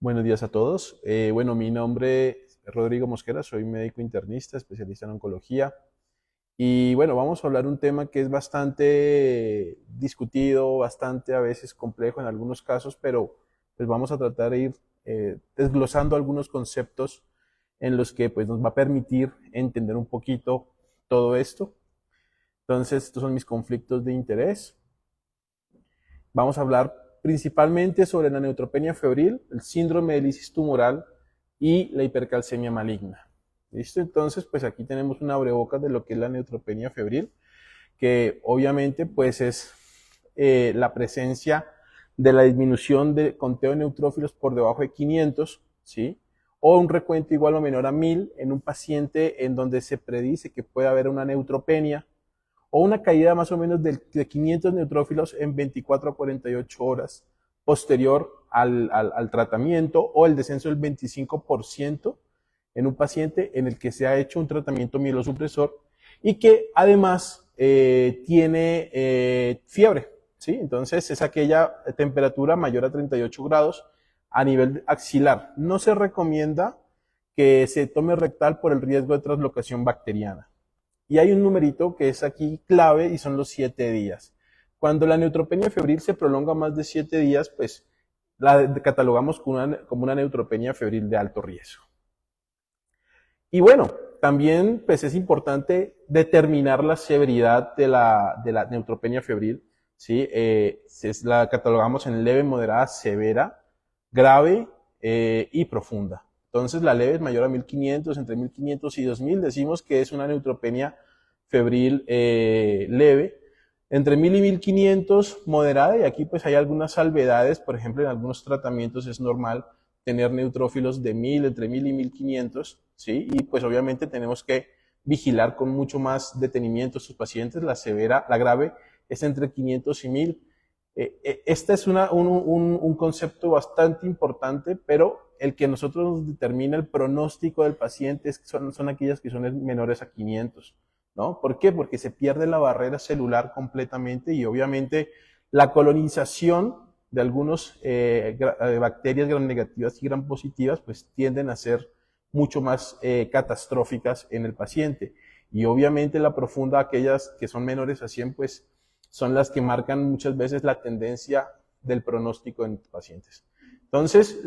Buenos días a todos. Bueno, mi nombre es Rodrigo Mosquera, soy médico internista, especialista en oncología. Y bueno, vamos a hablar un tema que es bastante discutido, bastante a veces complejo en algunos casos, pero pues vamos a tratar de ir desglosando algunos conceptos en los que pues nos va a permitir entender un poquito todo esto. Entonces, estos son mis conflictos de interés. Vamos a hablar principalmente sobre la neutropenia febril, el síndrome de lisis tumoral y la hipercalcemia maligna. ¿Listo? Entonces, pues aquí tenemos una abrebocas de lo que es la neutropenia febril, que obviamente pues es la presencia de la disminución de conteo de neutrófilos por debajo de 500, ¿sí? O un recuento igual o menor a 1000 en un paciente en donde se predice que puede haber una neutropenia o una caída más o menos de 500 neutrófilos en 24 a 48 horas posterior al tratamiento, o el descenso del 25% en un paciente en el que se ha hecho un tratamiento mielosupresor y que además tiene fiebre, ¿sí? Entonces es aquella temperatura mayor a 38 grados a nivel axilar. No se recomienda que se tome rectal por el riesgo de translocación bacteriana. Y hay un numerito que es aquí clave y son los 7 días. Cuando la neutropenia febril se prolonga más de 7 días, pues la catalogamos como una neutropenia febril de alto riesgo. Y bueno, también pues es importante determinar la severidad de la neutropenia febril, ¿sí? La catalogamos en leve, moderada, severa, grave y profunda. Entonces la leve es mayor a 1500, entre 1500 y 2000 decimos que es una neutropenia febril leve. Entre 1000 y 1500 moderada, y aquí pues hay algunas salvedades, por ejemplo en algunos tratamientos es normal tener neutrófilos de 1000, entre 1000 y 1500, ¿sí? Y pues obviamente tenemos que vigilar con mucho más detenimiento a sus pacientes. La severa, la grave, es entre 500 y 1000. Este es un concepto bastante importante, pero el que nosotros nos determina el pronóstico del paciente son aquellas que son menores a 500, ¿no? ¿Por qué? Porque se pierde la barrera celular completamente y obviamente la colonización de algunas bacterias gram negativas y gram positivas pues tienden a ser mucho más catastróficas en el paciente. Y obviamente la profunda, aquellas que son menores a 100, pues son las que marcan muchas veces la tendencia del pronóstico en pacientes. Entonces,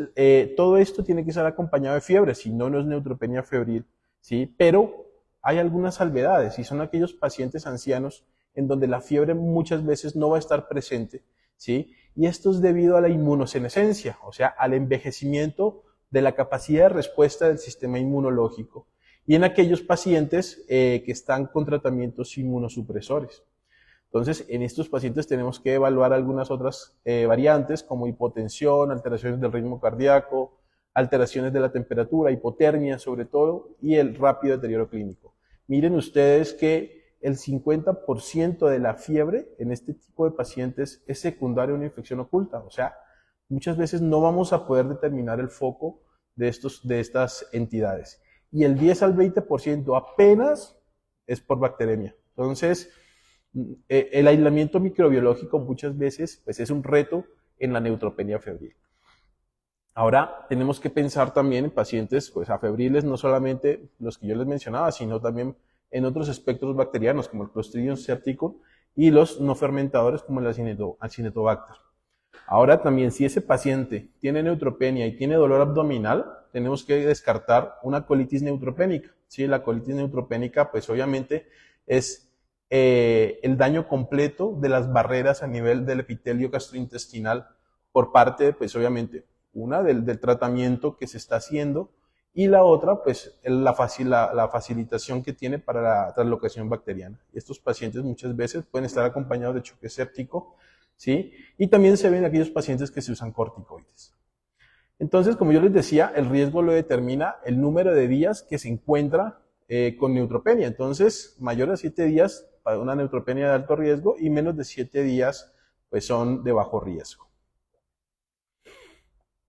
todo esto tiene que estar acompañado de fiebre, si no, no es neutropenia febril, ¿sí? Pero hay algunas salvedades, y son aquellos pacientes ancianos en donde la fiebre muchas veces no va a estar presente, ¿sí? Y esto es debido a la inmunosenescencia, o sea, al envejecimiento de la capacidad de respuesta del sistema inmunológico, y en aquellos pacientes que están con tratamientos inmunosupresores. Entonces, en estos pacientes tenemos que evaluar algunas otras variantes como hipotensión, alteraciones del ritmo cardíaco, alteraciones de la temperatura, hipotermia sobre todo, y el rápido deterioro clínico. Miren ustedes que el 50% de la fiebre en este tipo de pacientes es secundaria a una infección oculta. O sea, muchas veces no vamos a poder determinar el foco de estas entidades. Y el 10 al 20% apenas es por bacteremia. Entonces, el aislamiento microbiológico muchas veces pues, es un reto en la neutropenia febril. Ahora tenemos que pensar también en pacientes pues, afebriles, no solamente los que yo les mencionaba, sino también en otros espectros bacterianos como el Clostridium septicum y los no fermentadores como el Acinetobacter. Ahora también, si ese paciente tiene neutropenia y tiene dolor abdominal, tenemos que descartar una colitis neutropénica. ¿Sí? La colitis neutropénica, pues obviamente es el daño completo de las barreras a nivel del epitelio gastrointestinal por parte, pues obviamente, una del tratamiento que se está haciendo y la otra, pues la facilitación que tiene para la translocación bacteriana. Estos pacientes muchas veces pueden estar acompañados de choque séptico, ¿sí? Y también se ven aquellos pacientes que se usan corticoides. Entonces, como yo les decía, el riesgo lo determina el número de días que se encuentra con neutropenia. Entonces, mayor a 7 días para una neutropenia de alto riesgo y menos de 7 días pues son de bajo riesgo.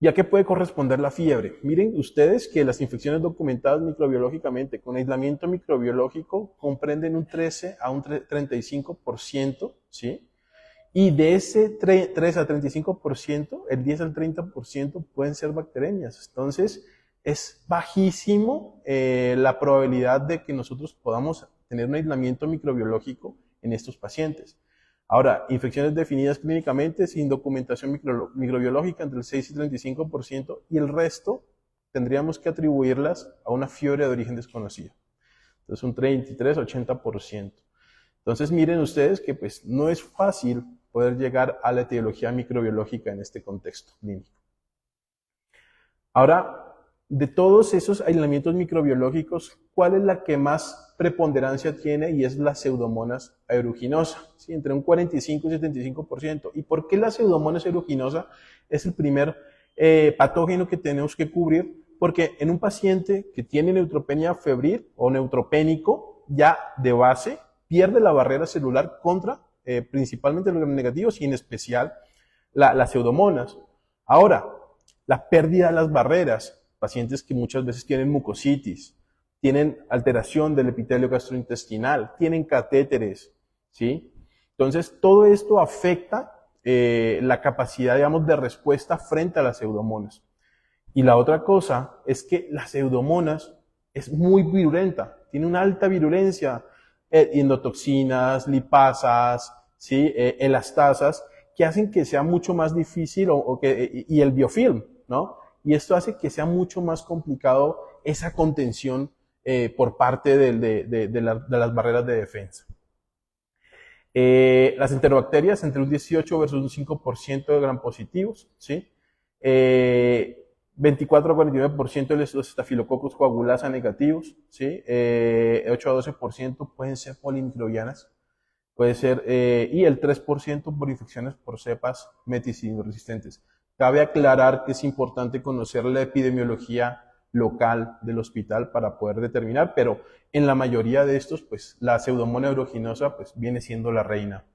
¿Y a qué puede corresponder la fiebre? Miren ustedes que las infecciones documentadas microbiológicamente con aislamiento microbiológico comprenden un 13 a un 35%, ¿sí? Y de ese 3 a 35%, el 10 al 30% pueden ser bacterias. Entonces, es bajísimo la probabilidad de que nosotros podamos tener un aislamiento microbiológico en estos pacientes. Ahora, infecciones definidas clínicamente sin documentación microbiológica entre el 6 y 35%, y el resto tendríamos que atribuirlas a una fiebre de origen desconocido. Entonces, un 33-80%. Entonces, miren ustedes que pues no es fácil poder llegar a la etiología microbiológica en este contexto clínico. Ahora, de todos esos aislamientos microbiológicos, ¿cuál es la que más preponderancia tiene? Y es la Pseudomonas aeruginosa, ¿sí? Entre un 45 y 75%. ¿Y por qué la Pseudomonas aeruginosa es el primer patógeno que tenemos que cubrir? Porque en un paciente que tiene neutropenia febril o neutropénico, ya de base pierde la barrera celular contra principalmente los gram negativos y en especial las pseudomonas. Ahora, la pérdida de las barreras, pacientes que muchas veces tienen mucositis, tienen alteración del epitelio gastrointestinal, tienen catéteres, ¿sí? Entonces, todo esto afecta la capacidad, digamos, de respuesta frente a las pseudomonas. Y la otra cosa es que la pseudomonas es muy virulenta, tiene una alta virulencia, endotoxinas, lipasas, ¿sí? Elastasas, que hacen que sea mucho más difícil, y el biofilm, ¿no? Y esto hace que sea mucho más complicado esa contención por parte de las barreras de defensa. Las enterobacterias, entre un 18 versus un 5% de gram positivos, ¿sí? 24 a 49% de los estafilococos coagulasa negativos, ¿sí? 8 a 12% pueden ser polimicrobianas, puede ser, y el 3% por infecciones por cepas meticilino resistentes. Cabe aclarar que es importante conocer la epidemiología local del hospital para poder determinar, pero en la mayoría de estos, pues la Pseudomonas aeruginosa pues, viene siendo la reina.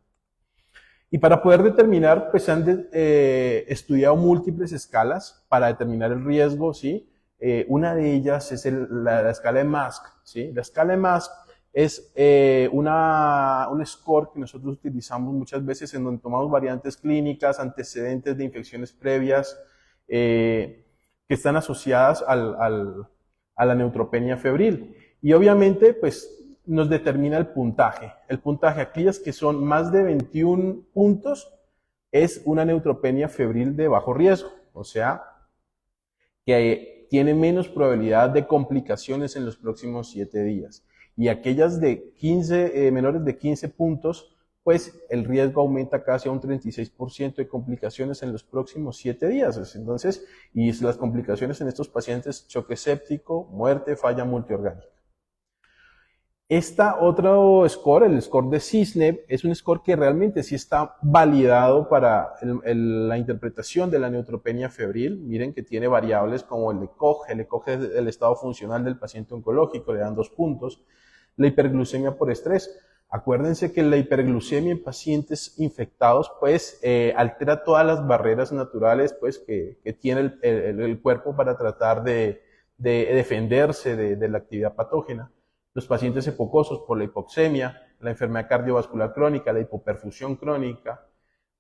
Y para poder determinar, pues han estudiado múltiples escalas para determinar el riesgo, ¿sí? Una de ellas es la escala de Mask, ¿sí? La escala de Mask es un score que nosotros utilizamos muchas veces en donde tomamos variantes clínicas, antecedentes de infecciones previas que están asociadas a la neutropenia febril. Y obviamente, pues, nos determina el puntaje. El puntaje, aquellas que son más de 21 puntos, es una neutropenia febril de bajo riesgo, o sea, que tiene menos probabilidad de complicaciones en los próximos 7 días. Y aquellas de 15, menores de 15 puntos, pues el riesgo aumenta casi a un 36% de complicaciones en los próximos 7 días. Entonces, y las complicaciones en estos pacientes, choque séptico, muerte, falla multiorgánica. Esta otro score, el score de CISNEP, es un score que realmente sí está validado para la interpretación de la neutropenia febril. Miren que tiene variables como el ECOG. El ECOG es el estado funcional del paciente oncológico, le dan 2 puntos. La hiperglucemia por estrés. Acuérdense que la hiperglucemia en pacientes infectados, pues, altera todas las barreras naturales, pues, que tiene el cuerpo para tratar de defenderse de la actividad patógena. Los pacientes hipocosos por la hipoxemia, la enfermedad cardiovascular crónica, la hipoperfusión crónica,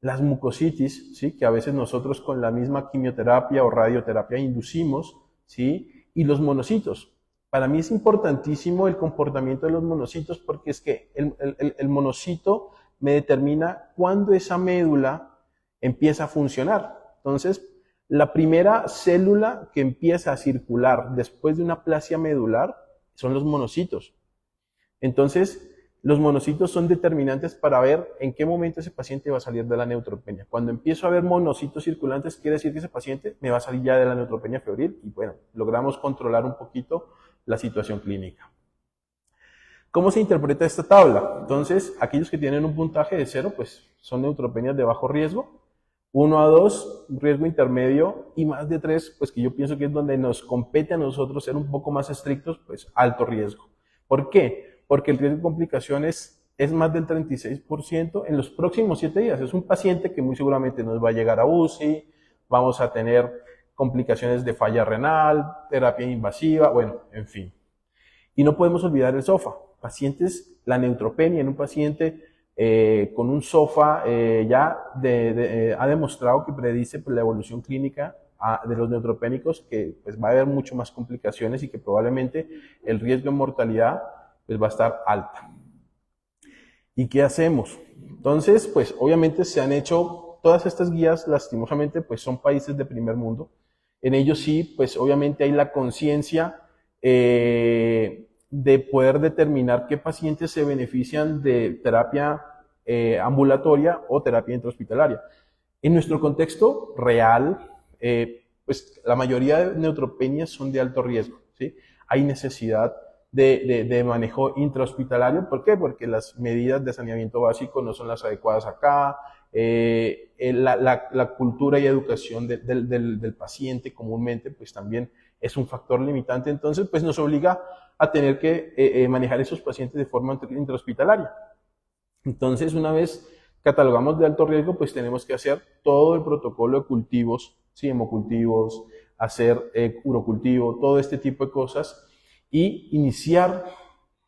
las mucositis, ¿sí? Que a veces nosotros con la misma quimioterapia o radioterapia inducimos, ¿sí? Y los monocitos. Para mí es importantísimo el comportamiento de los monocitos porque es que el monocito me determina cuándo esa médula empieza a funcionar. Entonces, la primera célula que empieza a circular después de una aplasia medular son los monocitos. Entonces, los monocitos son determinantes para ver en qué momento ese paciente va a salir de la neutropenia. Cuando empiezo a ver monocitos circulantes, quiere decir que ese paciente me va a salir ya de la neutropenia febril y bueno, logramos controlar un poquito la situación clínica. ¿Cómo se interpreta esta tabla? Entonces, aquellos que tienen un puntaje de 0, pues son neutropenias de bajo riesgo. 1 a 2, riesgo intermedio, y más de 3, pues que yo pienso que es donde nos compete a nosotros ser un poco más estrictos, pues alto riesgo. ¿Por qué? Porque el riesgo de complicaciones es más del 36% en los próximos 7 días. Es un paciente que muy seguramente nos va a llegar a UCI, vamos a tener complicaciones de falla renal, terapia invasiva, bueno, en fin. Y no podemos olvidar el SOFA. La neutropenia en un paciente con un SOFA ha demostrado que predice pues, la evolución clínica de los neutropénicos, que pues, va a haber mucho más complicaciones y que probablemente el riesgo de mortalidad pues, va a estar alta. ¿Y qué hacemos? Entonces, pues obviamente se han hecho todas estas guías, lastimosamente, pues son países de primer mundo. En ellos sí, pues obviamente hay la conciencia de poder determinar qué pacientes se benefician de terapia ambulatoria o terapia intrahospitalaria. En nuestro contexto real, pues la mayoría de neutropenias son de alto riesgo, ¿sí? Hay necesidad de manejo intrahospitalario. ¿Por qué? Porque las medidas de saneamiento básico no son las adecuadas acá, la cultura y educación del paciente comúnmente pues también es un factor limitante, entonces pues nos obliga a tener que manejar esos pacientes de forma intrahospitalaria. Entonces, una vez catalogamos de alto riesgo, pues tenemos que hacer todo el protocolo de cultivos, ¿sí? Hemocultivos, hacer urocultivo, todo este tipo de cosas, y iniciar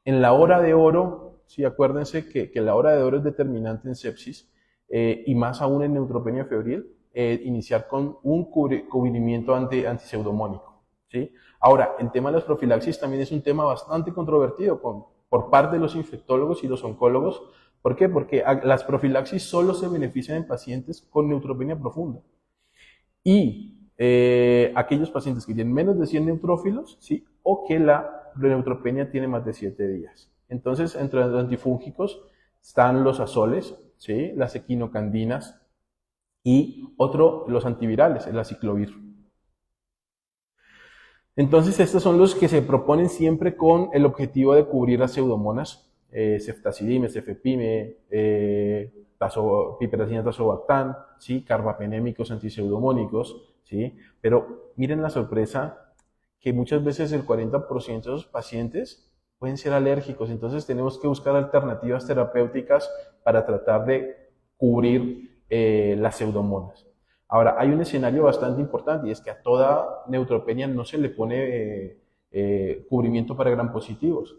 en la hora de oro, ¿sí? Acuérdense que la hora de oro es determinante en sepsis, y más aún en neutropenia febril, iniciar con un cubrimiento antiseudomónico, ¿sí? Ahora, el tema de las profilaxis también es un tema bastante controvertido por parte de los infectólogos y los oncólogos. ¿Por qué? Porque las profilaxis solo se benefician en pacientes con neutropenia profunda. Y aquellos pacientes que tienen menos de 100 neutrófilos, ¿sí? O que la neutropenia tiene más de 7 días. Entonces, entre los antifúngicos están los azoles, ¿sí? Las equinocandinas y los antivirales, el aciclovir. Entonces, estos son los que se proponen siempre con el objetivo de cubrir las pseudomonas, ceftazidime, cefepime, piperazina tazobactam, ¿sí? Carbapenémicos antipseudomónicos, ¿sí? Pero miren la sorpresa que muchas veces el 40% de esos pacientes pueden ser alérgicos, entonces tenemos que buscar alternativas terapéuticas para tratar de cubrir las pseudomonas. Ahora, hay un escenario bastante importante y es que a toda neutropenia no se le pone cubrimiento para gram positivos.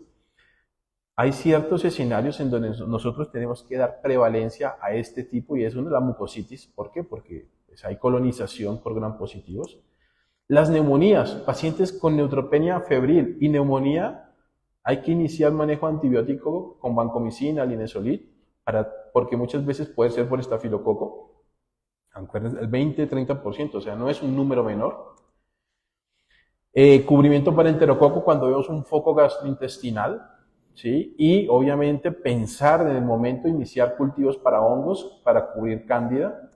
Hay ciertos escenarios en donde nosotros tenemos que dar prevalencia a este tipo y es uno de la mucositis. ¿Por qué? Porque pues, hay colonización por gram positivos. Las neumonías, pacientes con neutropenia febril y neumonía, hay que iniciar manejo antibiótico con vancomicina, linezolid, porque muchas veces puede ser por estafilococo. El 20-30%, o sea, no es un número menor. Cubrimiento para enterococo cuando vemos un foco gastrointestinal, ¿sí? Y obviamente pensar en el momento de iniciar cultivos para hongos, para cubrir cándida.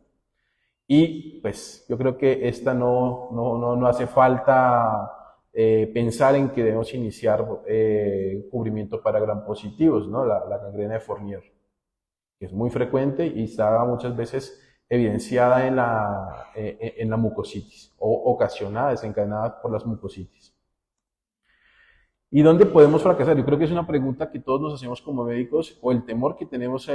Y pues yo creo que esta no hace falta pensar en que debemos iniciar cubrimiento para gram positivos, ¿no? La gangrena de Fournier, que es muy frecuente y está muchas veces evidenciada en la mucositis o ocasionada, desencadenada por las mucositis. ¿Y dónde podemos fracasar? Yo creo que es una pregunta que todos nos hacemos como médicos, o el temor que tenemos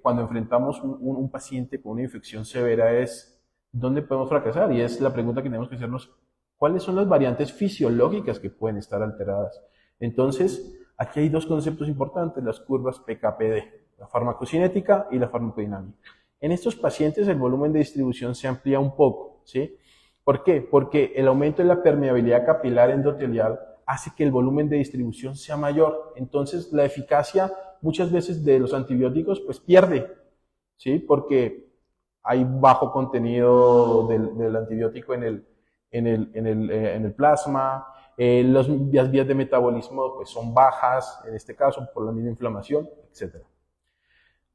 cuando enfrentamos un paciente con una infección severa es ¿dónde podemos fracasar? Y es la pregunta que tenemos que hacernos, ¿cuáles son las variantes fisiológicas que pueden estar alteradas? Entonces, aquí hay dos conceptos importantes, las curvas PK/PD, la farmacocinética y la farmacodinámica. En estos pacientes el volumen de distribución se amplía un poco, ¿sí? ¿Por qué? Porque el aumento de la permeabilidad capilar endotelial hace que el volumen de distribución sea mayor. Entonces, la eficacia muchas veces de los antibióticos pues pierde, ¿sí? Porque hay bajo contenido del antibiótico en el plasma, las vías de metabolismo pues, son bajas, en este caso por la misma inflamación, etc.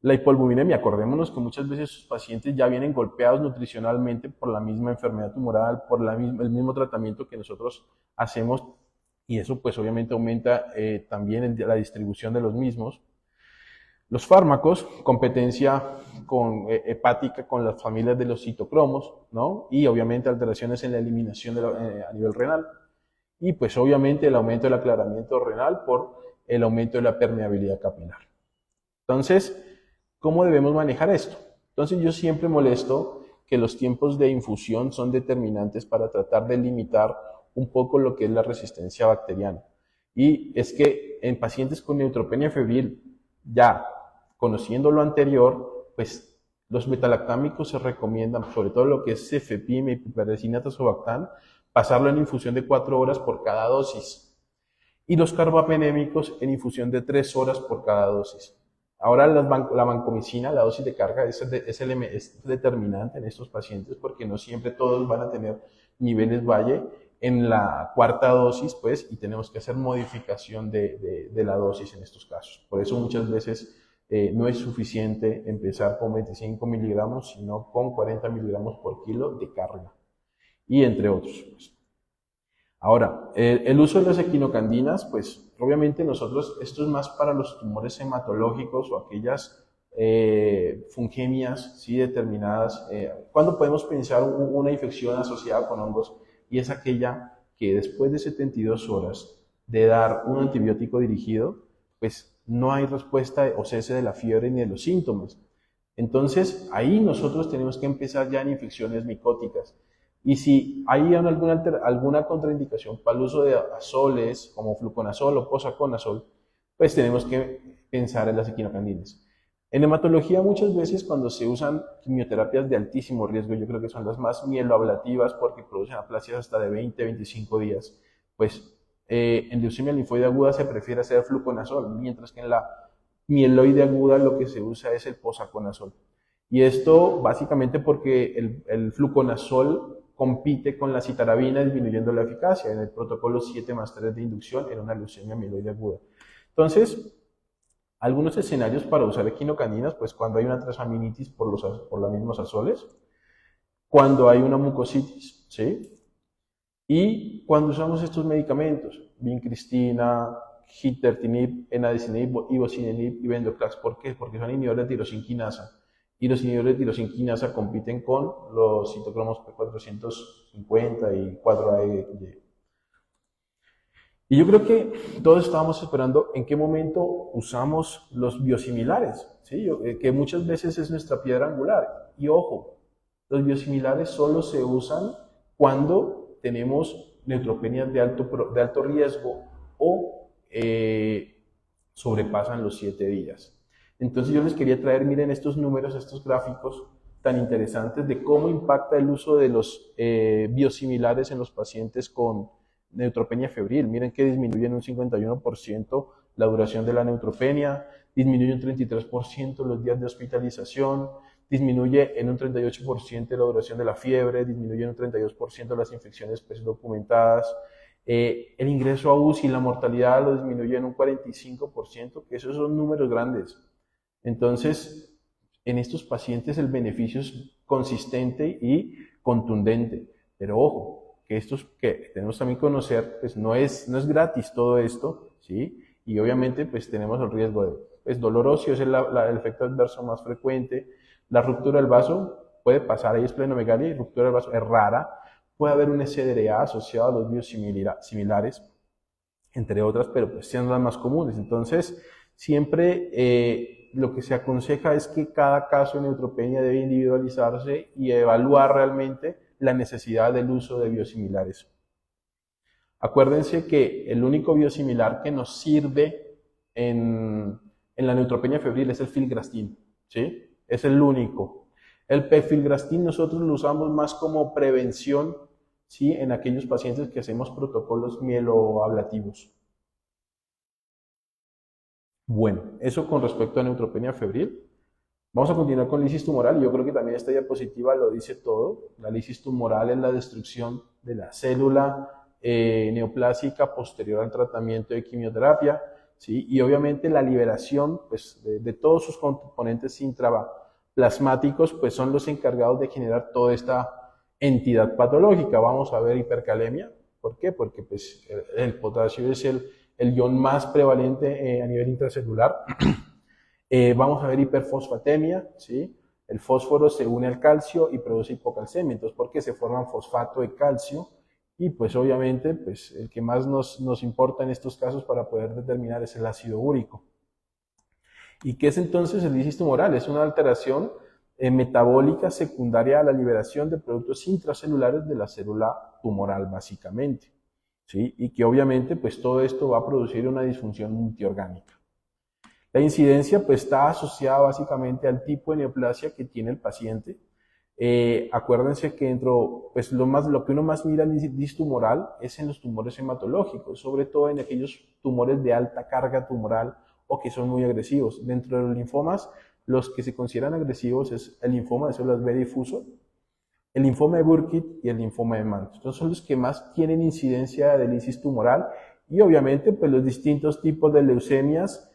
La hipoalbuminemia, acordémonos que muchas veces sus pacientes ya vienen golpeados nutricionalmente por la misma enfermedad tumoral, por el mismo tratamiento que nosotros hacemos, y eso pues obviamente aumenta también la distribución de los mismos. Los fármacos, competencia hepática con las familias de los citocromos, ¿no? Y obviamente alteraciones en la eliminación a nivel renal. Y pues obviamente el aumento del aclaramiento renal por el aumento de la permeabilidad capilar. Entonces, ¿cómo debemos manejar esto? Entonces yo siempre molesto que los tiempos de infusión son determinantes para tratar de limitar un poco lo que es la resistencia bacteriana. Y es que en pacientes con neutropenia febril, ya conociendo lo anterior, pues los metalactámicos se recomiendan, sobre todo lo que es cefepime y piperazina tazobactam, pasarlo en infusión de 4 horas por cada dosis. Y los carbapenémicos en infusión de 3 horas por cada dosis. Ahora la vancomicina, la dosis de carga, es determinante en estos pacientes porque no siempre todos van a tener niveles valle en la cuarta dosis, pues, y tenemos que hacer modificación de la dosis en estos casos. Por eso muchas veces no es suficiente empezar con 25 miligramos, sino con 40 miligramos por kilo de carga, y entre otros, pues. Ahora, el uso de las equinocandinas, pues obviamente nosotros, esto es más para los tumores hematológicos o aquellas fungemias, ¿sí?, determinadas. ¿Cuándo podemos pensar una infección asociada con hongos? Y es aquella que después de 72 horas de dar un antibiótico dirigido, pues no hay respuesta o cese de la fiebre ni de los síntomas. Entonces, ahí nosotros tenemos que empezar ya en infecciones micóticas. Y si hay alguna contraindicación para el uso de azoles, como fluconazol o posaconazol, pues tenemos que pensar en las equinocandinas. En hematología muchas veces cuando se usan quimioterapias de altísimo riesgo, yo creo que son las más mieloablativas porque producen aplasias hasta de 20-25 días, pues en leucemia linfoide aguda se prefiere hacer fluconazol, mientras que en la mieloide aguda lo que se usa es el posaconazol. Y esto básicamente porque el fluconazol compite con la citarabina disminuyendo la eficacia en el protocolo 7+3 de inducción en una leucemia mieloide aguda. Entonces, algunos escenarios para usar equinocandinas, pues cuando hay una transaminitis por los mismos azoles, cuando hay una mucositis, ¿sí? Y cuando usamos estos medicamentos, vincristina, gitertinib, enadicininib, ivosidenib y vendoclax. ¿Por qué? Porque son inhibidores de tirosinquinasa. Y los inhibidores de tirosinquinasa compiten con los citocromos P450 y 4-AEY. Y yo creo que todos estábamos esperando en qué momento usamos los biosimilares, ¿sí? Que muchas veces es nuestra piedra angular. Y ojo, los biosimilares solo se usan cuando tenemos neutropenias de alto riesgo o sobrepasan los 7 días. Entonces yo les quería traer, miren estos números, estos gráficos tan interesantes de cómo impacta el uso de los biosimilares en los pacientes con neutropenia febril. Miren que disminuye en un 51% la duración de la neutropenia, disminuye un 33% los días de hospitalización, disminuye en un 38% la duración de la fiebre, disminuye en un 32% las infecciones pues, documentadas. El ingreso a UCI y la mortalidad lo disminuye en un 45%, que esos son números grandes. Entonces, en estos pacientes el beneficio es consistente y contundente. Pero ojo, que estos que tenemos también que conocer, pues no es gratis todo esto, ¿sí? Y obviamente pues tenemos el riesgo de pues, dolor óseo, es el efecto adverso más frecuente. La ruptura del vaso puede pasar, ahí es esplenomegalia y ruptura del vaso es rara. Puede haber un SDRA asociado a los biosimilares, entre otras, pero pues son las más comunes. Entonces, siempre lo que se aconseja es que cada caso de neutropenia debe individualizarse y evaluar realmente la necesidad del uso de biosimilares. Acuérdense que el único biosimilar que nos sirve en la neutropenia febril es el filgrastim, ¿sí? Es el único. El pegfilgrastim nosotros lo usamos más como prevención, ¿sí?, en aquellos pacientes que hacemos protocolos mieloablativos. Bueno, eso con respecto a neutropenia febril. Vamos a continuar con lisis tumoral. Yo creo que también esta diapositiva lo dice todo. La lisis tumoral es la destrucción de la célula neoplásica posterior al tratamiento de quimioterapia, ¿sí? Y obviamente la liberación pues, de todos sus componentes intravasmáticos pues, son los encargados de generar toda esta entidad patológica. Vamos a ver hipercalemia. ¿Por qué? Porque pues, el potasio es el ion más prevalente a nivel intracelular. Vamos a ver hiperfosfatemia, ¿sí? El fósforo se une al calcio y produce hipocalcemia. Entonces, ¿por qué se forman fosfato de calcio? Y pues obviamente, pues el que más nos importa en estos casos para poder determinar es el ácido úrico. ¿Y qué es entonces el lisis tumoral? Es una alteración metabólica secundaria a la liberación de productos intracelulares de la célula tumoral, básicamente, ¿sí? Y que obviamente, pues todo esto va a producir una disfunción multiorgánica. La incidencia pues está asociada básicamente al tipo de neoplasia que tiene el paciente. Acuérdense que pues lo que uno más mira en lisis tumoral es en los tumores hematológicos, sobre todo en aquellos tumores de alta carga tumoral o que son muy agresivos. Dentro de los linfomas, los que se consideran agresivos es el linfoma de células B difuso, el linfoma de Burkitt y el linfoma de Mann. Estos son los que más tienen incidencia de lisis tumoral y obviamente pues los distintos tipos de leucemias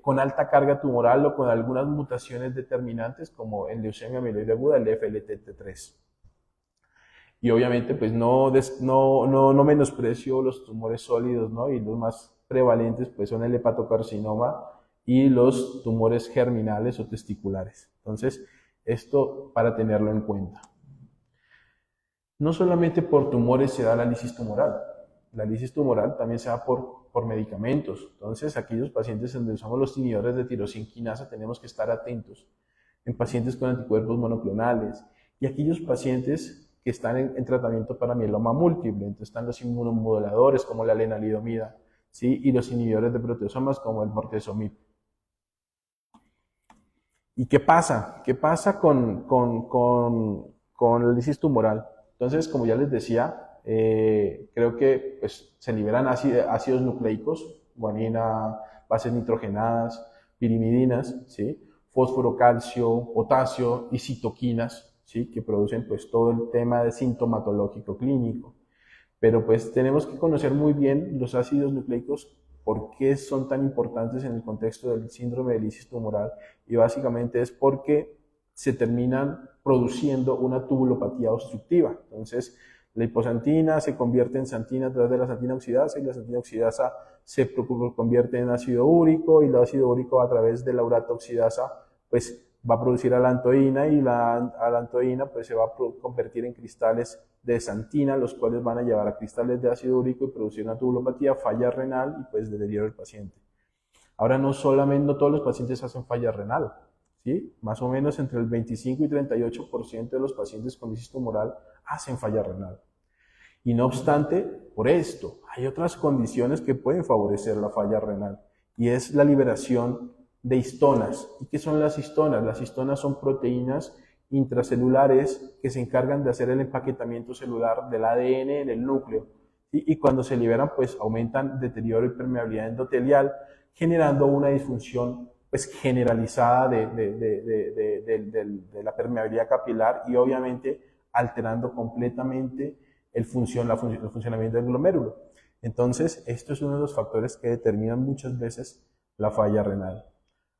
con alta carga tumoral o con algunas mutaciones determinantes como en leucemia mieloide aguda, el FLTT3. Y obviamente pues no menosprecio los tumores sólidos, ¿no? Y los más prevalentes pues son el hepatocarcinoma y los tumores germinales o testiculares. Entonces, esto para tenerlo en cuenta. No solamente por tumores se da la lisis tumoral. La lisis tumoral también se da por medicamentos. Entonces, aquellos pacientes donde usamos los inhibidores de tirosinquinasa tenemos que estar atentos. En pacientes con anticuerpos monoclonales y aquellos pacientes que están en tratamiento para mieloma múltiple. Entonces están los inmunomoduladores como la lenalidomida, ¿sí? Y los inhibidores de proteasomas como el bortezomib. ¿Y qué pasa? ¿Qué pasa con la lisis tumoral? Entonces, como ya les decía, creo que pues, se liberan ácidos nucleicos, guanina, bases nitrogenadas, pirimidinas, ¿sí? Fósforo, calcio, potasio y citoquinas, ¿sí? Que producen pues, todo el tema de sintomatológico clínico. Pero pues tenemos que conocer muy bien los ácidos nucleicos, por qué son tan importantes en el contexto del síndrome de lisis tumoral, y básicamente es porque se terminan produciendo una tubulopatía obstructiva. Entonces, la hiposantina se convierte en santina a través de la santina oxidasa y la santina oxidasa se convierte en ácido úrico y el ácido úrico a través de la urata oxidasa pues va a producir alantoína y la alantoína pues se va a convertir en cristales de santina, los cuales van a llevar a cristales de ácido úrico y producir una tubulopatía, falla renal y pues deterioro del paciente. Ahora no todos los pacientes hacen falla renal, ¿sí? Más o menos entre el 25 y 38% de los pacientes con lisis tumoral hacen falla renal. Y no obstante, por esto, hay otras condiciones que pueden favorecer la falla renal y es la liberación de histonas. ¿Y qué son las histonas? Las histonas son proteínas intracelulares que se encargan de hacer el empaquetamiento celular del ADN en el núcleo. Y cuando se liberan, pues aumentan deterioro y permeabilidad endotelial, generando una disfunción pues, generalizada de la permeabilidad capilar y obviamente alterando completamente el funcionamiento del glomérulo. Entonces, esto es uno de los factores que determinan muchas veces la falla renal.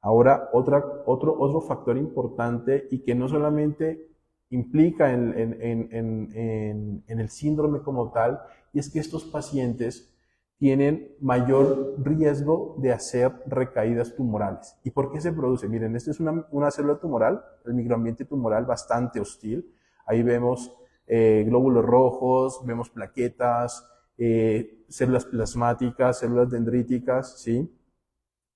Ahora, otro factor importante y que no solamente implica en el síndrome como tal, y es que estos pacientes tienen mayor riesgo de hacer recaídas tumorales. ¿Y por qué se produce? Miren, esta es una célula tumoral, el microambiente tumoral bastante hostil. Ahí vemos glóbulos rojos, vemos plaquetas, células plasmáticas, células dendríticas, ¿sí?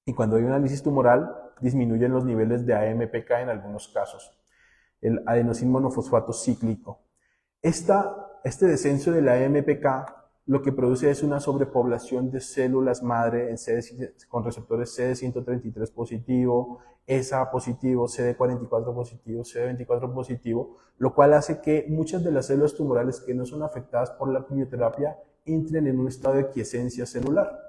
Y cuando hay una lisis tumoral, disminuyen los niveles de AMPK en algunos casos. El adenosín monofosfato cíclico. Este descenso de la AMPK lo que produce es una sobrepoblación de células madre con receptores CD133 positivo, ESA positivo, CD44 positivo, CD24 positivo, lo cual hace que muchas de las células tumorales que no son afectadas por la quimioterapia entren en un estado de quiescencia celular.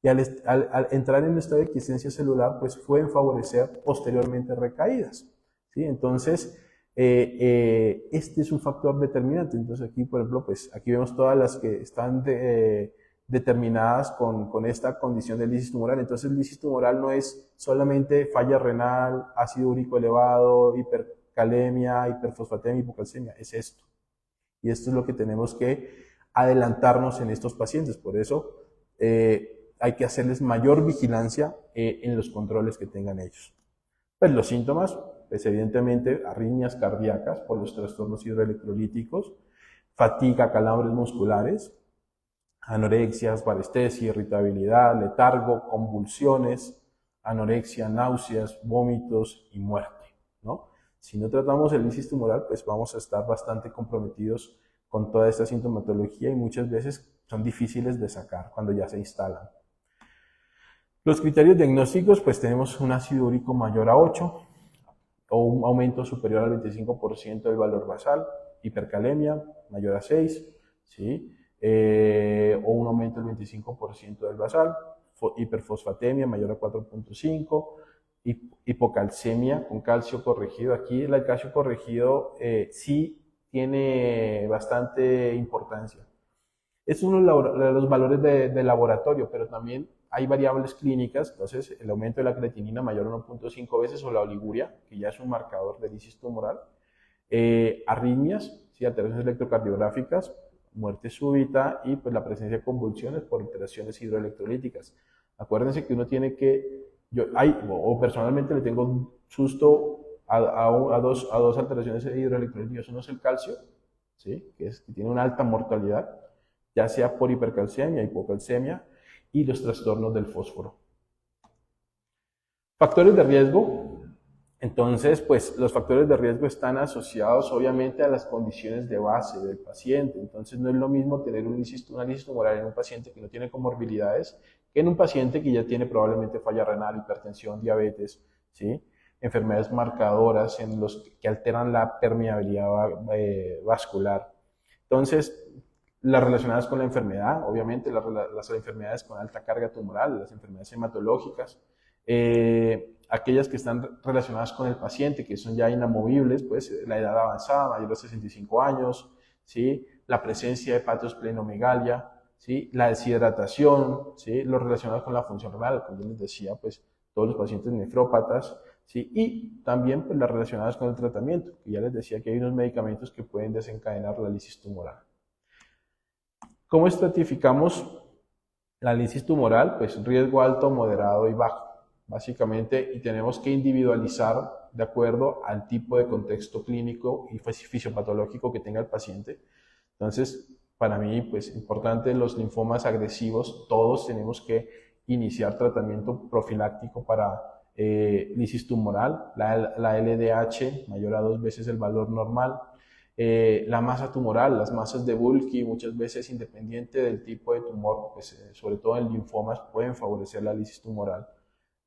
Y al entrar en un estado de quiescencia celular, pues pueden favorecer posteriormente recaídas, ¿sí? Entonces, este es un factor determinante. Entonces aquí, por ejemplo, pues aquí vemos todas las que están determinadas con esta condición de lisis tumoral. Entonces, lisis tumoral no es solamente falla renal, ácido úrico elevado, hipercalemia, hiperfosfatemia, hipocalcemia, es esto. Y esto es lo que tenemos que adelantarnos en estos pacientes. Por eso hay que hacerles mayor vigilancia en los controles que tengan ellos. Pues los síntomas, pues evidentemente arritmias cardíacas por los trastornos hidroelectrolíticos, fatiga, calambres musculares, anorexias, parestesia, irritabilidad, letargo, convulsiones, anorexia, náuseas, vómitos y muerte, ¿no? Si no tratamos el lisis tumoral, pues vamos a estar bastante comprometidos con toda esta sintomatología y muchas veces son difíciles de sacar cuando ya se instalan. Los criterios diagnósticos, pues tenemos un ácido úrico mayor a 8 o un aumento superior al 25% del valor basal, hipercalemia mayor a 6, ¿sí? O un aumento del 25% del basal, hiperfosfatemia mayor a 4.5, hipocalcemia con calcio corregido. Aquí el calcio corregido sí tiene bastante importancia. Estos son los valores de laboratorio, pero también hay variables clínicas, entonces el aumento de la creatinina mayor a 1.5 veces o la oliguria, que ya es un marcador de lisis tumoral, arritmias, ¿sí? Alteraciones electrocardiográficas, muerte súbita y pues la presencia de convulsiones por alteraciones hidroelectrolíticas. Acuérdense que uno tiene que, o personalmente le tengo un susto a dos alteraciones hidroelectrolíticas. Uno es el calcio, ¿sí? que tiene una alta mortalidad, ya sea por hipercalcemia, hipocalcemia y los trastornos del fósforo. Factores de riesgo. Entonces, pues los factores de riesgo están asociados obviamente a las condiciones de base del paciente. Entonces, no es lo mismo tener una lisis tumoral en un paciente que no tiene comorbilidades que en un paciente que ya tiene probablemente falla renal, hipertensión, diabetes, ¿sí? Enfermedades marcadoras en los que alteran la permeabilidad vascular. Entonces, las relacionadas con la enfermedad, obviamente las enfermedades con alta carga tumoral, las enfermedades hematológicas, aquellas que están relacionadas con el paciente, que son ya inamovibles, pues la edad avanzada, mayor de 65 años, ¿sí? La presencia de hepatosplenomegalia, ¿sí? La deshidratación, ¿sí? Los relacionados con la función renal, como yo les decía, pues todos los pacientes nefrópatas, ¿sí? Y también pues, las relacionadas con el tratamiento, que ya les decía que hay unos medicamentos que pueden desencadenar la lisis tumoral. ¿Cómo estratificamos la lisis tumoral? Pues riesgo alto, moderado y bajo, básicamente, y tenemos que individualizar de acuerdo al tipo de contexto clínico y fisiopatológico que tenga el paciente. Entonces, para mí, pues importante, los linfomas agresivos, todos tenemos que iniciar tratamiento profiláctico para lisis tumoral, la LDH mayor a 2 veces el valor normal, la masa tumoral, las masas de Bulky, muchas veces independiente del tipo de tumor, pues, sobre todo en linfomas, pueden favorecer la lisis tumoral.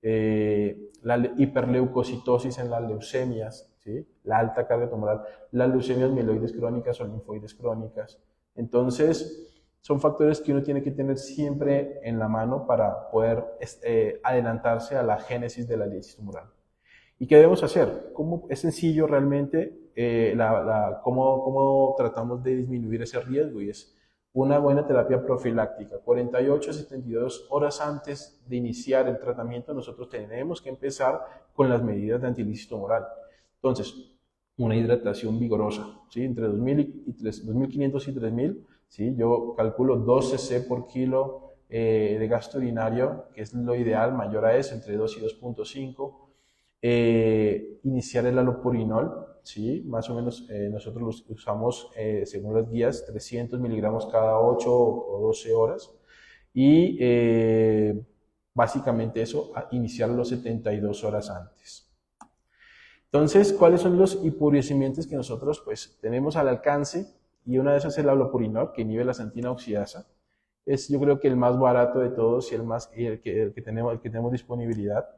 La hiperleucocitosis en las leucemias, ¿sí? La alta carga tumoral, las leucemias mieloides crónicas o linfoides crónicas. Entonces, son factores que uno tiene que tener siempre en la mano para poder adelantarse a la génesis de la lisis tumoral. ¿Y qué debemos hacer? Es sencillo realmente cómo tratamos de disminuir ese riesgo, y es una buena terapia profiláctica. 48 a 72 horas antes de iniciar el tratamiento, nosotros tenemos que empezar con las medidas de antilisis tumoral. Entonces, una hidratación vigorosa, ¿sí? Entre 2.500 y 3.000, ¿sí? Yo calculo 12 cc por kilo de gasto urinario, que es lo ideal, mayor a eso, entre 2 y 2.5. Iniciar el alopurinol, ¿sí? Más o menos nosotros los usamos, según las guías, 300 miligramos cada 8 o 12 horas. Y básicamente eso, iniciarlo 72 horas antes. Entonces, ¿cuáles son los hipouricemiantes que nosotros pues, tenemos al alcance? Y una de esas es el alopurinol, que inhibe la santina oxidasa. Es yo creo que el más barato de todos y el que tenemos disponibilidad.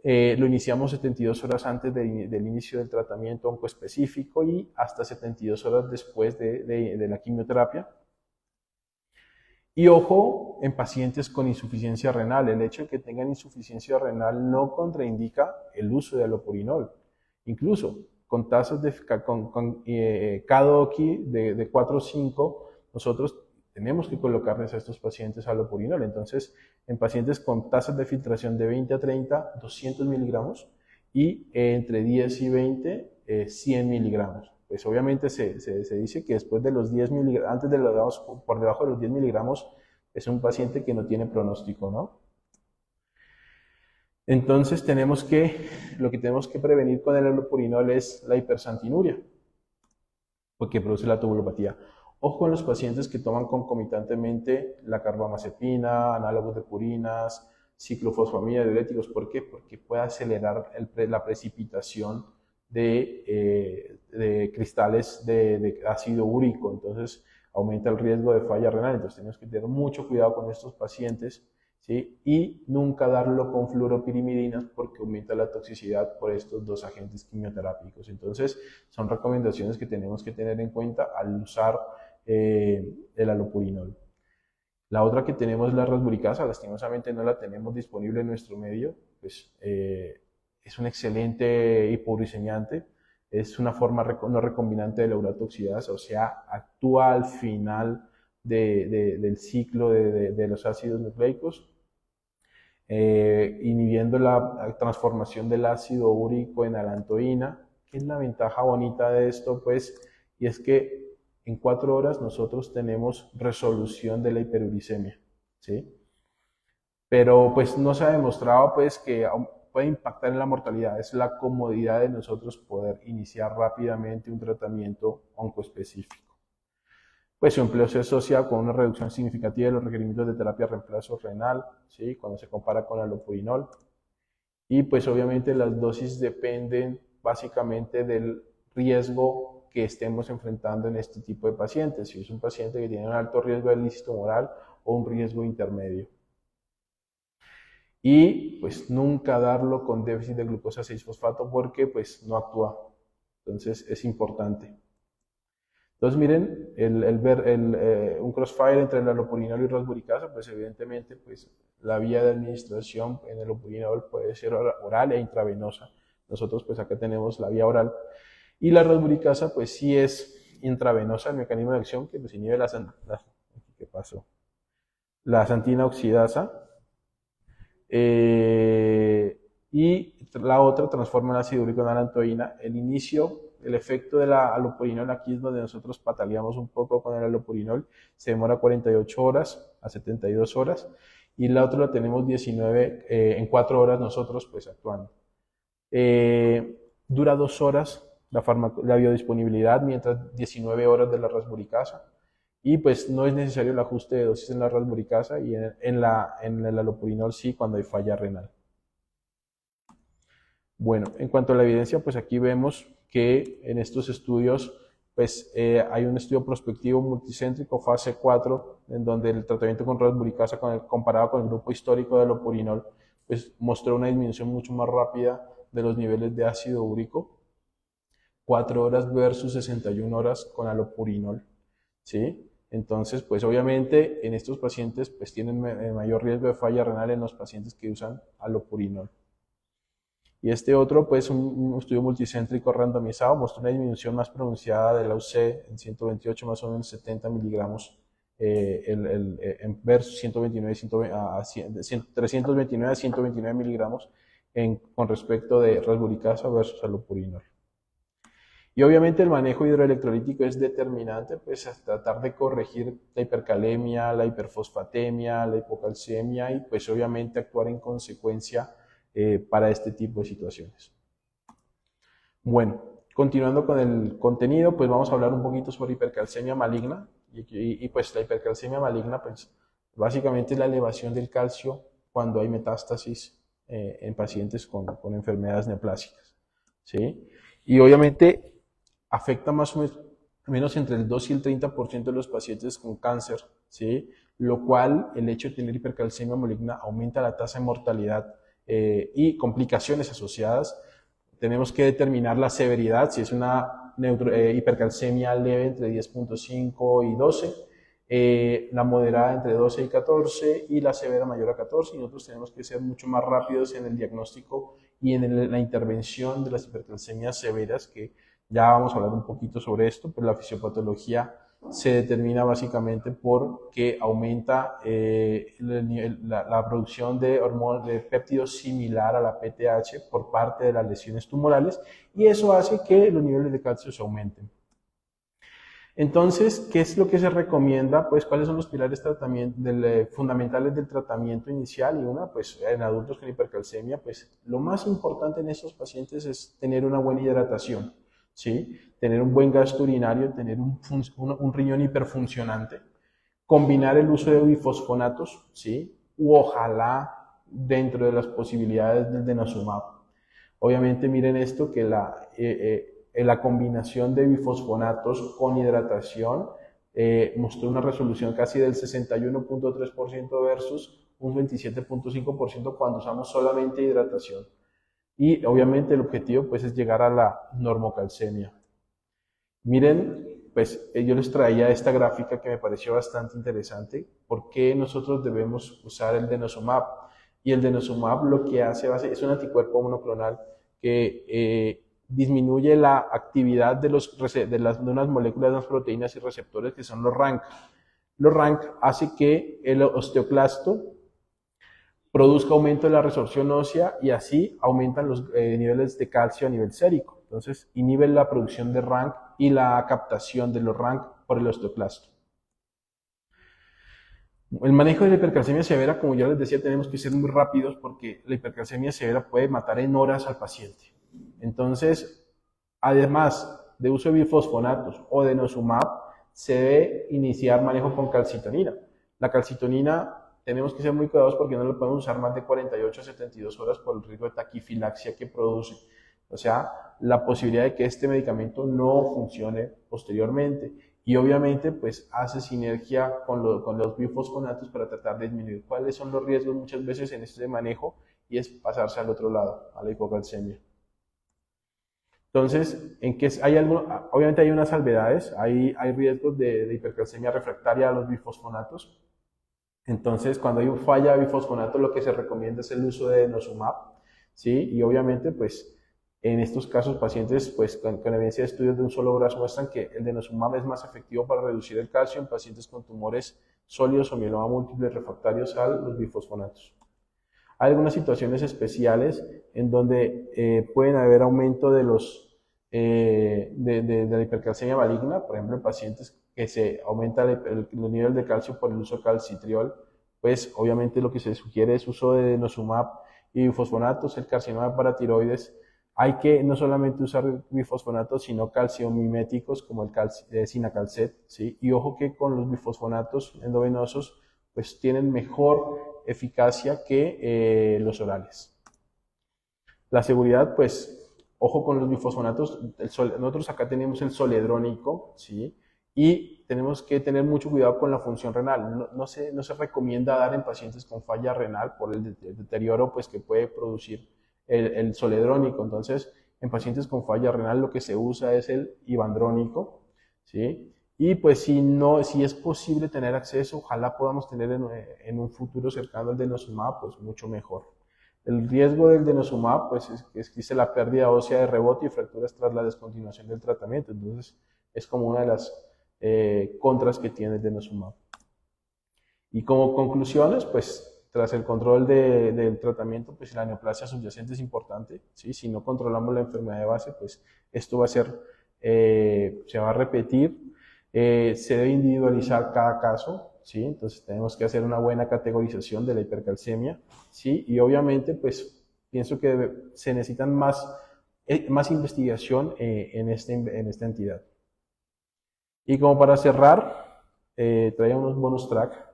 Lo iniciamos 72 horas antes del inicio del tratamiento oncoespecífico y hasta 72 horas después de la quimioterapia. Y ojo, en pacientes con insuficiencia renal, el hecho de que tengan insuficiencia renal no contraindica el uso de alopurinol. Incluso con tasas de KDOQI de 4 o 5, nosotros tenemos que colocarles a estos pacientes alopurinol. Entonces, en pacientes con tasas de filtración de 20 a 30, 200 miligramos, y entre 10 y 20, 100 miligramos. Pues obviamente se dice que después de los 10 miligramos, antes de los, por debajo de los 10 miligramos, es un paciente que no tiene pronóstico, ¿no? Entonces lo que tenemos que prevenir con el alopurinol es la hipersantinuria, porque produce la tubulopatía. Ojo en los pacientes que toman concomitantemente la carbamazepina, análogos de purinas, ciclofosfamida, diuréticos. ¿Por qué? Porque puede acelerar la precipitación de cristales de ácido úrico, entonces aumenta el riesgo de falla renal. Entonces tenemos que tener mucho cuidado con estos pacientes ¿sí? Y nunca darlo con fluoropirimidinas porque aumenta la toxicidad por estos dos agentes quimioterápicos. Entonces, son recomendaciones que tenemos que tener en cuenta al usar el alopurinol. La otra que tenemos es la rasburicasa, lastimosamente no la tenemos disponible en nuestro medio, pues es un excelente hipoglucemiante, es una forma no recombinante de la uratoxidasa, o sea, actúa al final del ciclo de los ácidos nucleicos, inhibiendo la transformación del ácido úrico en alantoína. ¿Qué es la ventaja bonita de esto? Pues, y es que en 4 horas nosotros tenemos resolución de la hiperuricemia, ¿sí? Pero pues no se ha demostrado pues que puede impactar en la mortalidad, es la comodidad de nosotros poder iniciar rápidamente un tratamiento oncoespecífico. Pues su empleo se asocia con una reducción significativa de los requerimientos de terapia de reemplazo renal, ¿sí? Cuando se compara con el alopurinol. Y pues obviamente las dosis dependen básicamente del riesgo que estemos enfrentando en este tipo de pacientes. Si es un paciente que tiene un alto riesgo de ilícito moral o un riesgo intermedio. Y pues nunca darlo con déficit de glucosa 6-fosfato porque pues no actúa. Entonces es importante. Entonces miren, un crossfire entre el alopurinol y rasburicasa, pues evidentemente pues la vía de administración en el alopurinol puede ser oral e intravenosa. Nosotros pues acá tenemos la vía oral. Y la rasburicasa pues sí es intravenosa, el mecanismo de acción que pues inhibe ¿qué pasó? La santina oxidasa. Y la otra transforma el ácido úrico en alantoína. El inicio, el efecto de la alopurinol, aquí es donde nosotros pataleamos un poco con el alopurinol, se demora 48 horas a 72 horas, y la otra la tenemos 19, en 4 horas nosotros pues actuando. Dura 2 horas la biodisponibilidad, mientras 19 horas de la rasburicasa. Y pues no es necesario el ajuste de dosis en la rasburicasa y en el alopurinol sí cuando hay falla renal. Bueno, en cuanto a la evidencia, pues aquí vemos que en estos estudios pues hay un estudio prospectivo multicéntrico fase 4 en donde el tratamiento con rasburicasa comparado con el grupo histórico de alopurinol pues mostró una disminución mucho más rápida de los niveles de ácido úrico, 4 horas versus 61 horas con alopurinol, ¿sí? Entonces, pues obviamente en estos pacientes pues tienen mayor riesgo de falla renal en los pacientes que usan alopurinol. Y este otro, pues un estudio multicéntrico randomizado, mostró una disminución más pronunciada de la UC en 128 más o menos 70 miligramos en versus 129, 329 a 129 miligramos con respecto de rasburicasa versus alopurinol. Y obviamente el manejo hidroelectrolítico es determinante, pues a tratar de corregir la hipercalemia, la hiperfosfatemia, la hipocalcemia y pues obviamente actuar en consecuencia para este tipo de situaciones. Bueno, continuando con el contenido, pues vamos a hablar un poquito sobre hipercalcemia maligna y pues la hipercalcemia maligna pues básicamente es la elevación del calcio cuando hay metástasis en pacientes con enfermedades neoplásicas, ¿sí? Y obviamente afecta más o menos entre el 2 y el 30% de los pacientes con cáncer, ¿sí? Lo cual el hecho de tener hipercalcemia maligna aumenta la tasa de mortalidad y complicaciones asociadas. Tenemos que determinar la severidad, si es una hipercalcemia leve entre 10.5 y 12, la moderada entre 12 y 14 y la severa mayor a 14. Y nosotros tenemos que ser mucho más rápidos en el diagnóstico y en la intervención de las hipercalcemias severas, que ya vamos a hablar un poquito sobre esto, pero la fisiopatología se determina básicamente porque aumenta la producción de hormonas de péptidos similar a la PTH por parte de las lesiones tumorales y eso hace que los niveles de calcio se aumenten. Entonces, ¿qué es lo que se recomienda? Pues, ¿cuáles son los pilares fundamentales del tratamiento inicial? Y pues, en adultos con hipercalcemia, pues, lo más importante en estos pacientes es tener una buena hidratación, ¿sí? Tener un buen gasto urinario, tener un riñón hiperfuncionante, combinar el uso de bifosfonatos, ¿sí? U ojalá dentro de las posibilidades del denosumab. Obviamente, miren esto, que la combinación de bifosfonatos con hidratación mostró una resolución casi del 61.3% versus un 27.5% cuando usamos solamente hidratación. Y obviamente el objetivo pues es llegar a la normocalcemia. Miren, pues yo les traía esta gráfica que me pareció bastante interesante. ¿Por qué nosotros debemos usar el denosumab? Y el denosumab lo que hace es un anticuerpo monoclonal que disminuye la actividad de unas moléculas, de unas proteínas y receptores que son los RANK. Los RANK hace que el osteoclasto produzca aumento de la resorción ósea y así aumentan los niveles de calcio a nivel sérico. Entonces, inhibe la producción de RANK y la captación de los RANK por el osteoclasto. El manejo de la hipercalcemia severa, como ya les decía, tenemos que ser muy rápidos porque la hipercalcemia severa puede matar en horas al paciente. Entonces, además de uso de bifosfonatos o de denosumab, se debe iniciar manejo con calcitonina. La calcitonina tenemos que ser muy cuidadosos porque no lo podemos usar más de 48 a 72 horas por el riesgo de taquifilaxia que produce. O sea, la posibilidad de que este medicamento no funcione posteriormente. Y obviamente, pues hace sinergia con los bifosfonatos para tratar de disminuir cuáles son los riesgos muchas veces en este manejo y es pasarse al otro lado, a la hipocalcemia. Entonces, obviamente hay unas salvedades, hay riesgos de hipercalcemia refractaria a los bifosfonatos. Entonces, cuando hay un falla de bifosfonato, lo que se recomienda es el uso de denosumab, ¿sí? Y obviamente, pues, en estos casos, pacientes pues, con evidencia de estudios de un solo brazo muestran que el denosumab es más efectivo para reducir el calcio en pacientes con tumores sólidos o mieloma múltiple refractarios a los bifosfonatos. Hay algunas situaciones especiales en donde pueden haber aumento de la hipercalcemia maligna, por ejemplo, en pacientes que se aumenta el nivel de calcio por el uso de calcitriol, pues obviamente lo que se sugiere es uso de denosumab y bifosfonatos. El carcinoma de paratiroides, hay que no solamente usar bifosfonatos, sino calciomiméticos como el sinacalcet, ¿sí? Y ojo que con los bifosfonatos endovenosos, pues tienen mejor eficacia que los orales. La seguridad, pues, ojo con los bifosfonatos. Nosotros acá tenemos el zoledrónico, ¿sí? Y tenemos que tener mucho cuidado con la función renal. No se recomienda dar en pacientes con falla renal por el deterioro pues, que puede producir el zoledrónico. Entonces, en pacientes con falla renal lo que se usa es el ivandrónico, ¿sí? Y pues si es posible tener acceso, ojalá podamos tener en un futuro cercano el denosumab, pues mucho mejor. El riesgo del denosumab, pues es que existe la pérdida ósea de rebote y fracturas tras la descontinuación del tratamiento. Entonces, es como una de las contras que tiene el denosumab. Y como conclusiones, pues tras el control del tratamiento, pues la neoplasia subyacente es importante, ¿sí? Si no controlamos la enfermedad de base, pues esto va a ser, se va a repetir, se debe individualizar cada caso, ¿sí? Entonces tenemos que hacer una buena categorización de la hipercalcemia, ¿sí? Y obviamente, pues pienso que se necesitan más investigación en esta entidad. Y como para cerrar, traía unos bonus track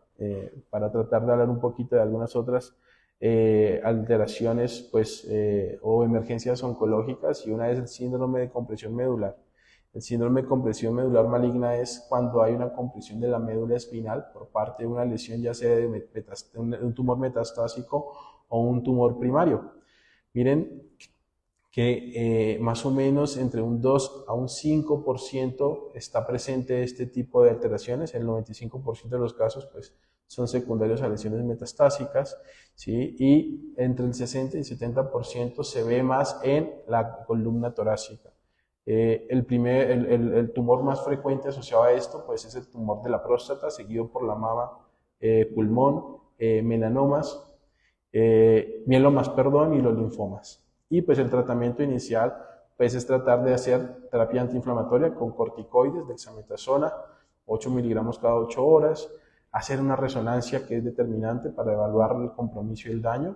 para tratar de hablar un poquito de algunas otras alteraciones pues, o emergencias oncológicas, y una es el síndrome de compresión medular. El síndrome de compresión medular maligna es cuando hay una compresión de la médula espinal por parte de una lesión, ya sea de un tumor metastásico o un tumor primario. Miren que más o menos entre un 2 a un 5% está presente este tipo de alteraciones. El 95% de los casos pues, son secundarios a lesiones metastásicas, ¿sí? Y entre el 60 y 70% se ve más en la columna torácica. El tumor más frecuente asociado a esto pues, es el tumor de la próstata, seguido por la mama, pulmón, melanomas, mielomas, y los linfomas. Y pues el tratamiento inicial pues es tratar de hacer terapia antiinflamatoria con corticoides, dexametasona, 8 miligramos cada 8 horas, hacer una resonancia que es determinante para evaluar el compromiso y el daño.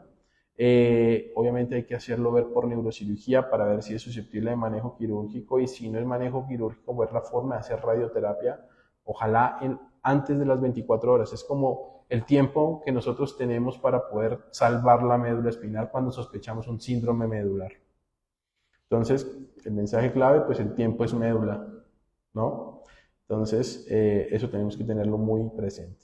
Obviamente hay que hacerlo ver por neurocirugía para ver si es susceptible de manejo quirúrgico, y si no es manejo quirúrgico, ver la forma de hacer radioterapia, ojalá antes de las 24 horas. Es como el tiempo que nosotros tenemos para poder salvar la médula espinal cuando sospechamos un síndrome medular. Entonces, el mensaje clave, pues el tiempo es médula, ¿no? Entonces, eso tenemos que tenerlo muy presente.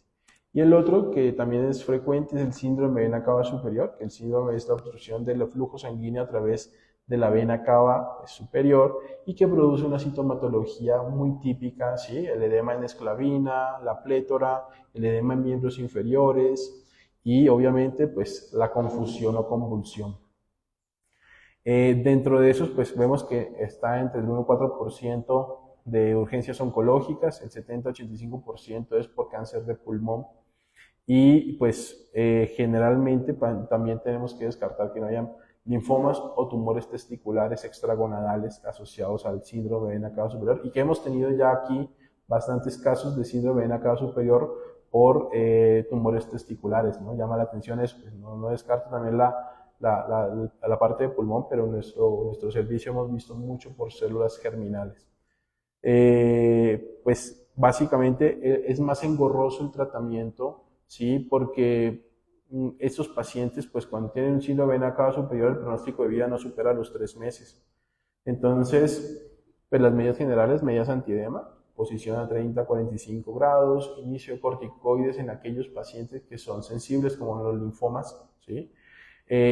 Y el otro, que también es frecuente, es el síndrome de vena cava superior, que el síndrome es la obstrucción del flujo sanguíneo a través de la vena cava superior y que produce una sintomatología muy típica, ¿sí? El edema en esclavina, la plétora, el edema en miembros inferiores y obviamente pues la confusión o convulsión. Dentro de esos, pues vemos que está entre el 1,4% de urgencias oncológicas, el 70-85% es por cáncer de pulmón y pues generalmente también tenemos que descartar que no hayan linfomas o tumores testiculares extragonadales asociados al síndrome de vena cava superior y que hemos tenido ya aquí bastantes casos de síndrome de vena cava superior por tumores testiculares, ¿no? Llama la atención eso, pues no descarto también la parte de pulmón, pero nuestro servicio hemos visto mucho por células germinales. Pues básicamente es más engorroso el tratamiento, ¿sí? Porque estos pacientes, pues cuando tienen un síndrome de vena cava superior, el pronóstico de vida no supera los 3 meses. Entonces, pues las medidas generales, medidas antiedema, posición a 30-45 grados, inicio de corticoides en aquellos pacientes que son sensibles, como los linfomas, ¿sí?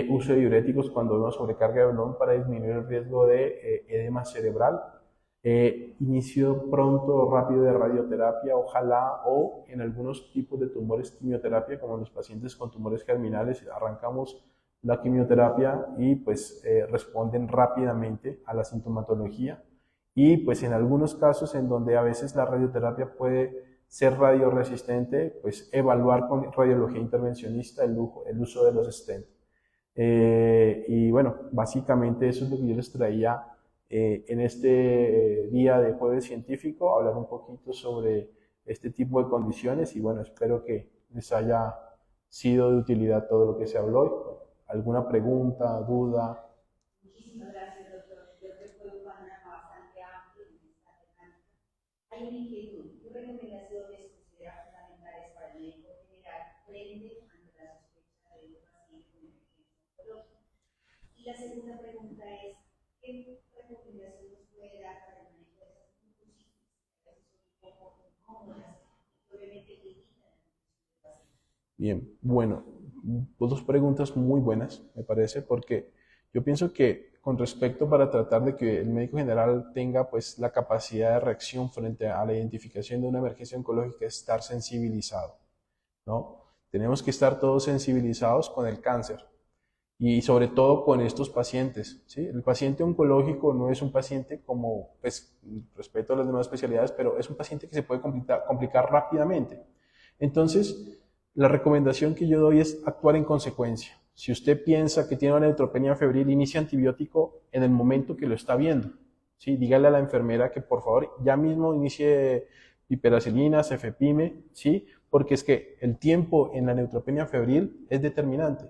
Uso de diuréticos cuando hay una sobrecarga de balón para disminuir el riesgo de edema cerebral. Inicio pronto o rápido de radioterapia, ojalá, o en algunos tipos de tumores quimioterapia, como en los pacientes con tumores germinales, arrancamos la quimioterapia y pues responden rápidamente a la sintomatología. Y pues en algunos casos en donde a veces la radioterapia puede ser radioresistente, pues evaluar con radiología intervencionista el uso de los stents. Y bueno, básicamente eso es lo que yo les traía en este día de jueves científico, hablar un poquito sobre este tipo de condiciones y bueno, espero que les haya sido de utilidad todo lo que se habló hoy. ¿Alguna pregunta, duda? Muchísimas gracias, doctor. Creo que fue un panorama bastante amplio en esta temática. Hay una inquietud. ¿Qué recomendaciones considera fundamentales para el médico general frente ante la sospecha de un paciente con emergencia oncológica? Y la segunda pregunta es, ¿qué recomendaciones puede dar para el manejo de esas mucositis que a veces son un poco incómodas y que obviamente limitan la nutrición del paciente? Bien, bueno, dos preguntas muy buenas, me parece, porque yo pienso que con respecto para tratar de que el médico general tenga pues la capacidad de reacción frente a la identificación de una emergencia oncológica es estar sensibilizado, ¿no? Tenemos que estar todos sensibilizados con el cáncer y sobre todo con estos pacientes, ¿sí? El paciente oncológico no es un paciente como, pues, respeto a las demás especialidades, pero es un paciente que se puede complicar rápidamente. Entonces, la recomendación que yo doy es actuar en consecuencia. Si usted piensa que tiene una neutropenia febril, inicie antibiótico en el momento que lo está viendo. ¿Sí? Dígale a la enfermera que por favor ya mismo inicie piperacilina, cefepime, ¿sí? Porque es que el tiempo en la neutropenia febril es determinante.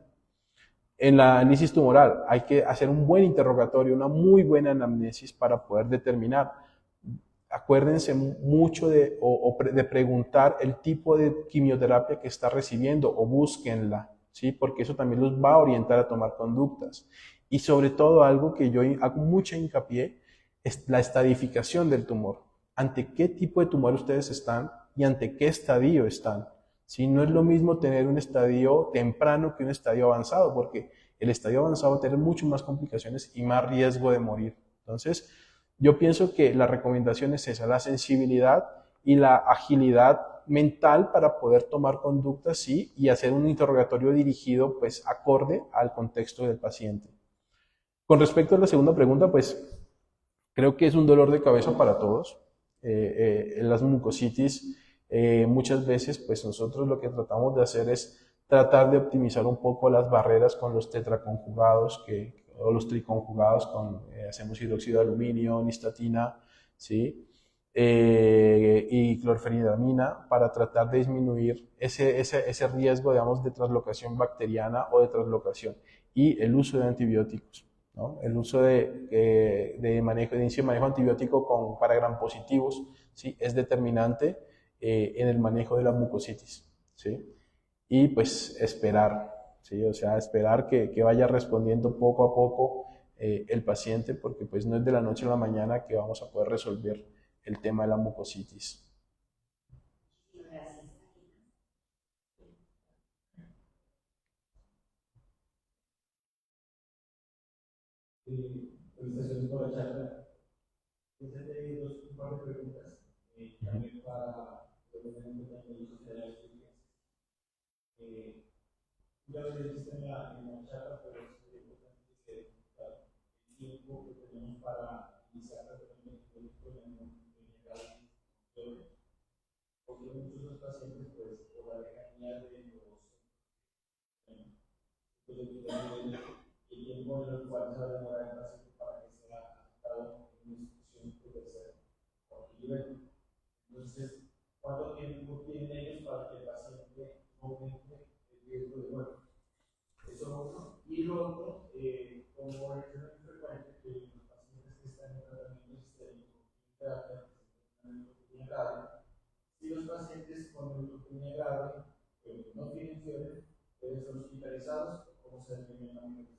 En la análisis tumoral hay que hacer un buen interrogatorio, una muy buena anamnesis para poder determinar. Acuérdense mucho de preguntar el tipo de quimioterapia que está recibiendo o búsquenla, ¿sí? Porque eso también los va a orientar a tomar conductas. Y sobre todo algo que yo hago mucha hincapié es la estadificación del tumor. ¿Ante qué tipo de tumor ustedes están y ante qué estadio están? ¿Sí? No es lo mismo tener un estadio temprano que un estadio avanzado, porque el estadio avanzado tiene mucho más complicaciones y más riesgo de morir. Entonces, yo pienso que la recomendación es esa, la sensibilidad y la agilidad mental para poder tomar conductas, sí, y hacer un interrogatorio dirigido, pues, acorde al contexto del paciente. Con respecto a la segunda pregunta, pues, creo que es un dolor de cabeza para todos. Las mucositis, muchas veces, pues, nosotros lo que tratamos de hacer es tratar de optimizar un poco las barreras con los tetraconjugados o los triconjugados hacemos hidróxido de aluminio, nistatina, ¿sí? Y clorfenidamina para tratar de disminuir ese riesgo, digamos, de translocación bacteriana o de translocación y el uso de antibióticos, ¿no? El uso de inicio de manejo antibiótico para gram positivos, ¿sí? Es determinante en el manejo de la mucositis, ¿sí? Y pues esperar, ¿sí? O sea, esperar que vaya respondiendo poco a poco el paciente, porque pues no es de la noche a la mañana que vamos a poder resolver el tema de la mucositis. Muchísimas gracias. felicitaciones por la charla. Entonces, un par de preguntas, también para los médicos generales. Ya lo dijiste en la charla, pero es importante que claro, el tiempo que tenemos para iniciar tratamiento médico en el porque muchos de los pacientes, pues, por la lejanía de los el tiempo en el cual se va a demorar el paciente para que sea aceptado en una institución puede ser cualquier nivel. Entonces, ¿cuánto tiempo tienen ellos para que el paciente no aumente el riesgo de muerte? Eso uno. Y lo otro, como es muy frecuente que los pacientes que están en tratamiento sistémico, terapia, neutropenia grave, si los pacientes con neutropenia grave no tienen fiebre, deben ser hospitalizados o cómo se determina la muerte.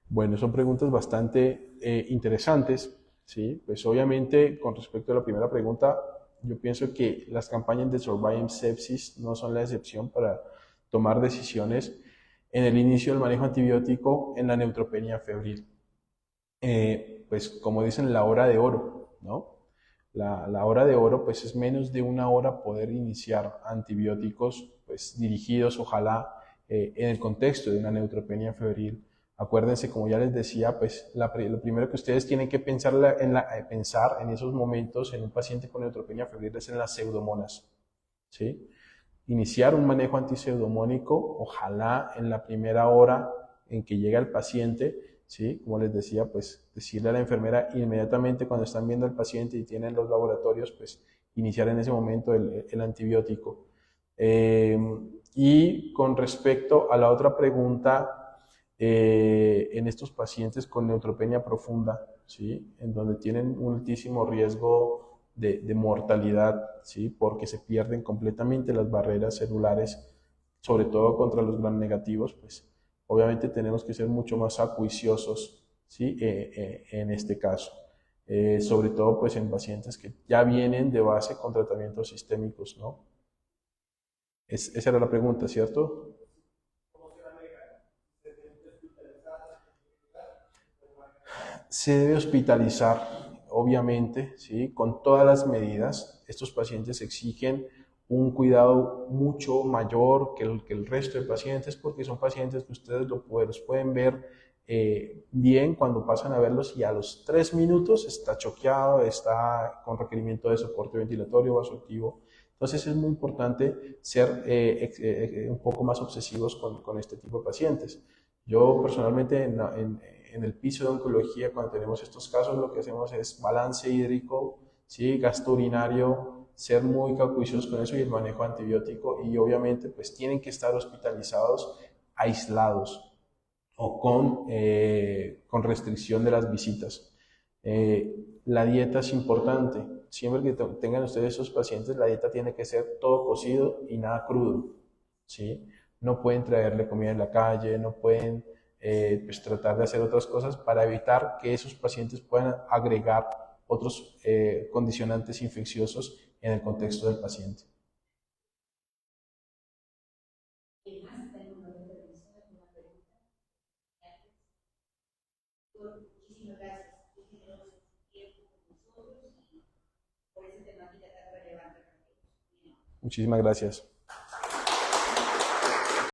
Bueno, son preguntas bastante interesantes, ¿sí? Pues obviamente, con respecto a la primera pregunta, yo pienso que las campañas de Surviving Sepsis no son la excepción para tomar decisiones en el inicio del manejo antibiótico en la neutropenia febril. Pues como dicen, la hora de oro, ¿no? La hora de oro, pues es menos de una hora poder iniciar antibióticos, pues dirigidos, ojalá, en el contexto de una neutropenia febril. Acuérdense, como ya les decía, pues lo primero que ustedes tienen que pensar pensar en esos momentos en un paciente con neutropenia febril es en las pseudomonas, ¿sí? Iniciar un manejo antiseudomónico, ojalá en la primera hora en que llega el paciente, ¿sí? Como les decía, pues decirle a la enfermera inmediatamente cuando están viendo al paciente y tienen los laboratorios, pues iniciar en ese momento el antibiótico. Y con respecto a la otra pregunta, en estos pacientes con neutropenia profunda, ¿sí? En donde tienen un altísimo riesgo de mortalidad, ¿sí? Porque se pierden completamente las barreras celulares, sobre todo contra los gram negativos, pues obviamente tenemos que ser mucho más acuiciosos, ¿sí? En este caso. Sobre todo pues en pacientes que ya vienen de base con tratamientos sistémicos, ¿no? Esa era la pregunta, ¿cierto? Se debe hospitalizar, obviamente, ¿sí? Con todas las medidas. Estos pacientes exigen un cuidado mucho mayor que el resto de pacientes porque son pacientes que ustedes los pueden ver bien cuando pasan a verlos y a los 3 minutos está choqueado, está con requerimiento de soporte ventilatorio vasoactivo. Entonces es muy importante ser un poco más obsesivos con este tipo de pacientes. Yo personalmente en el piso de oncología, cuando tenemos estos casos, lo que hacemos es balance hídrico, ¿sí? Gasto urinario, ser muy cauciosos con eso y el manejo antibiótico. Y obviamente, pues tienen que estar hospitalizados, aislados o con restricción de las visitas. La dieta es importante. Siempre que tengan ustedes esos pacientes, la dieta tiene que ser todo cocido y nada crudo, ¿sí? No pueden traerle comida en la calle, no pueden pues tratar de hacer otras cosas para evitar que esos pacientes puedan agregar otros condicionantes infecciosos en el contexto del paciente. Muchísimas gracias. Qué generoso su tiempo con nosotros y por esa temática tan relevante para nosotros. Muchísimas gracias.